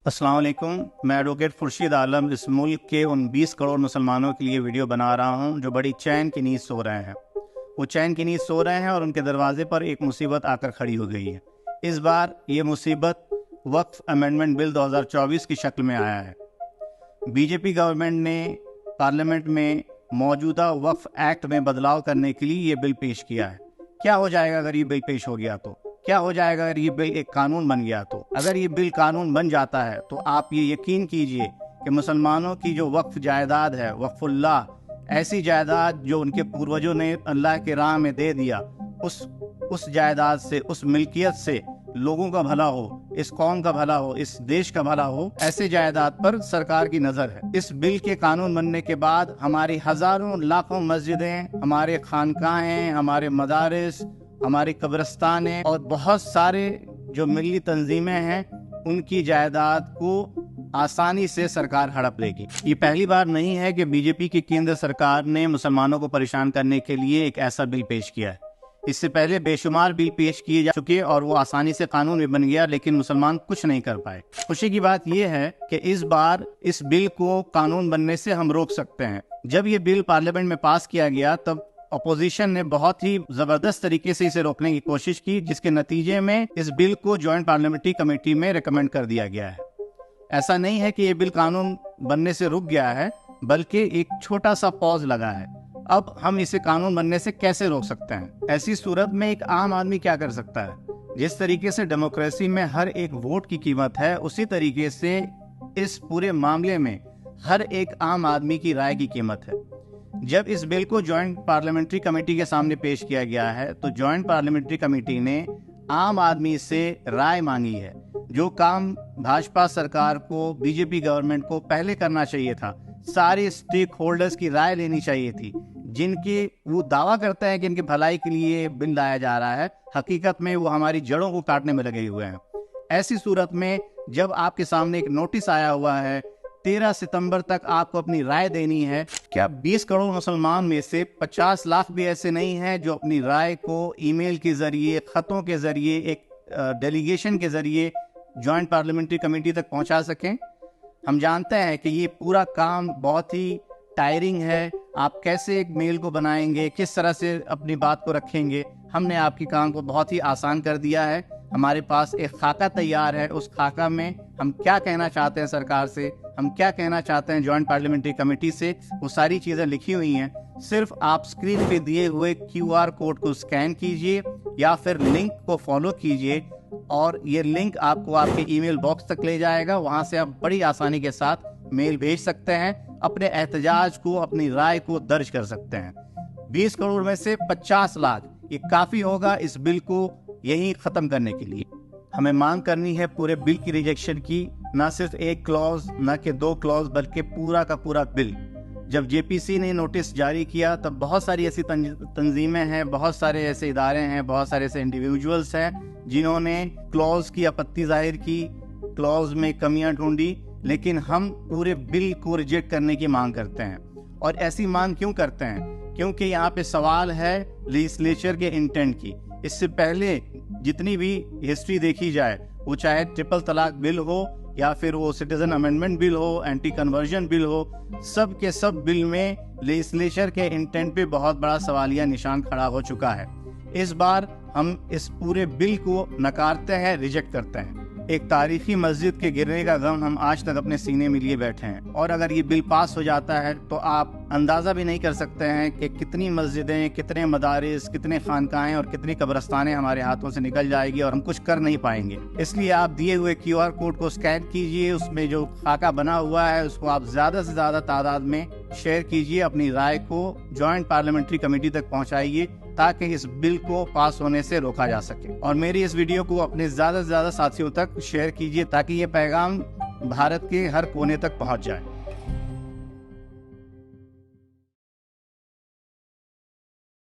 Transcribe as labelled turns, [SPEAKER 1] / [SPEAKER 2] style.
[SPEAKER 1] अस्सलाम वालेकुम। मैं एडवोकेट खुर्शीद आलम इस मुल्क के उन 20 करोड़ मुसलमानों के लिए वीडियो बना रहा हूं जो बड़ी चैन की नींद सो रहे हैं। वो चैन की नींद सो रहे हैं और उनके दरवाजे पर एक मुसीबत आकर खड़ी हो गई है। इस बार ये मुसीबत वक्फ अमेंडमेंट बिल 2024 की शक्ल में आया है। बीजेपी गवर्नमेंट ने पार्लियामेंट में मौजूदा वक्फ एक्ट में बदलाव करने के लिए ये बिल पेश किया है। क्या हो जाएगा अगर ये बिल पेश हो गया तो? क्या हो जाएगा अगर ये बिल एक कानून बन गया तो? अगर ये बिल कानून बन जाता है तो आप ये यकीन कीजिए कि मुसलमानों की जो वक्फ जायदाद है, वक्फुल्लाह, ऐसी जायदाद जो उनके पूर्वजों ने अल्लाह के राह में दे दिया, उस जायदाद से, उस मिल्कियत से लोगों का भला हो, इस कौम का भला हो, इस देश का भला हो, ऐसे जायदाद पर सरकार की नजर है। इस बिल के कानून बनने के बाद हमारी हजारों लाखों मस्जिदें, हमारे खानकाहें, हमारे मदारिस, हमारी कब्रिस्तानें और बहुत सारे जो मिली तंजीमें हैं, उनकी जायदाद को आसानी से सरकार हड़प लेगी। ये पहली बार नहीं है कि बीजेपी की केंद्र सरकार ने मुसलमानों को परेशान करने के लिए एक ऐसा बिल पेश किया है। इससे पहले बेशुमार बिल पेश किए जा चुके और वो आसानी से कानून भी बन गया, लेकिन मुसलमान कुछ नहीं कर पाए। खुशी की बात यह है कि इस बार इस बिल को कानून बनने से हम रोक सकते हैं। जब ये बिल पार्लियामेंट में पास किया गया तब अपोजिशन ने बहुत ही जबरदस्त तरीके से इसे रोकने की कोशिश की, जिसके नतीजे में इस बिल को जॉइंट पार्लियामेंट्री कमेटी में रिकमेंड कर दिया गया है। ऐसा नहीं है कि ये बिल कानून बनने से रुक गया है, बल्कि एक छोटा सा पॉज लगा है। अब हम इसे कानून बनने से कैसे रोक सकते हैं? ऐसी सूरत में एक आम आदमी क्या कर सकता है? जिस तरीके से डेमोक्रेसी में हर एक वोट की कीमत है, उसी तरीके से इस पूरे मामले में हर एक आम आदमी की राय की कीमत है। जब इस बिल को जॉइंट पार्लियामेंट्री कमेटी के सामने पेश किया गया है तो जॉइंट पार्लियामेंट्री कमेटी ने आम आदमी से राय मांगी है। जो काम भाजपा सरकार को, बीजेपी गवर्नमेंट को पहले करना चाहिए था, सारे स्टेक होल्डर्स की राय लेनी चाहिए थी, जिनकी वो दावा करते हैं कि इनकी भलाई के लिए बिल लाया जा रहा है, हकीकत में वो हमारी जड़ों को काटने में लगे हुए हैं। ऐसी सूरत में जब आपके सामने एक नोटिस आया हुआ है, 13 सितंबर तक आपको अपनी राय देनी है, क्या 20 करोड़ मुसलमान में से 50 लाख भी ऐसे नहीं हैं जो अपनी राय को ईमेल के जरिए, खतों के जरिए, एक डेलीगेशन के जरिए जॉइंट पार्लियामेंट्री कमेटी तक पहुंचा सकें? हम जानते हैं कि ये पूरा काम बहुत ही टायरिंग है। आप कैसे एक मेल को बनाएंगे, किस तरह से अपनी बात को रखेंगे? हमने आपके काम को बहुत ही आसान कर दिया है। हमारे पास एक खाका तैयार है। उस खाका में हम क्या कहना चाहते हैं सरकार से, हम क्या कहना चाहते हैं जॉइंट पार्लियामेंट्री कमेटी से, वो सारी चीज़ें लिखी हुई हैं। सिर्फ आप स्क्रीन पे दिए हुए QR कोड को स्कैन कीजिए या फिर लिंक को फॉलो कीजिए और ये लिंक आपको आपके ईमेल बॉक्स तक ले जाएगा। वहाँ से आप बड़ी आसानी के साथ मेल भेज सकते हैं, अपने एहतजाज को, अपनी राय को दर्ज कर सकते हैं। 20 करोड़ में से 50 लाख, ये काफ़ी होगा इस बिल को यहीं ख़त्म करने के लिए। हमें मांग करनी है पूरे बिल की रिजेक्शन की, ना सिर्फ एक क्लॉज, ना कि 2 क्लॉज, बल्कि पूरा का पूरा बिल। जब JPC ने नोटिस जारी किया तब बहुत सारी ऐसी तंजीमें हैं, बहुत सारे ऐसे इदारे हैं, बहुत सारे ऐसे इंडिविजुअल्स हैं जिन्होंने क्लॉज की आपत्ति जाहिर की, क्लॉज में कमियां ढूंढी, लेकिन हम पूरे बिल को रिजेक्ट करने की मांग करते हैं। और ऐसी मांग क्यों करते हैं? क्योंकि यहाँ पे सवाल है लेजिस्लेचर के इंटेंट की। इससे पहले जितनी भी हिस्ट्री देखी जाए, वो चाहे ट्रिपल तलाक बिल हो या फिर वो सिटीजन अमेंडमेंट बिल हो, एंटी कन्वर्जन बिल हो, सब के सब बिल में लेजिस्लेचर के इंटेंट पे बहुत बड़ा सवालिया निशान खड़ा हो चुका है। इस बार हम इस पूरे बिल को नकारते हैं, रिजेक्ट करते हैं। एक तारीखी मस्जिद के गिरने का गम हम आज तक अपने सीने में लिए बैठे हैं, और अगर ये बिल पास हो जाता है तो आप अंदाज़ा भी नहीं कर सकते हैं कि कितनी मस्जिदें, कितने मदारिस, कितने खानकाहें और कितनी कब्रिस्तानें हमारे हाथों से निकल जाएगी और हम कुछ कर नहीं पाएंगे। इसलिए आप दिए हुए QR कोड को स्कैन कीजिए, उसमें जो खाका बना हुआ है उसको आप ज़्यादा से ज़्यादा तादाद में शेयर कीजिए, अपनी राय को जॉइंट पार्लियामेंट्री कमेटी तक पहुँचाइए ताकि इस बिल को पास होने से रोका जा सके। और मेरी इस वीडियो को अपने ज़्यादा से ज़्यादा साथियों तक शेयर कीजिए ताकि ये पैगाम भारत के हर कोने तक पहुंच जाए।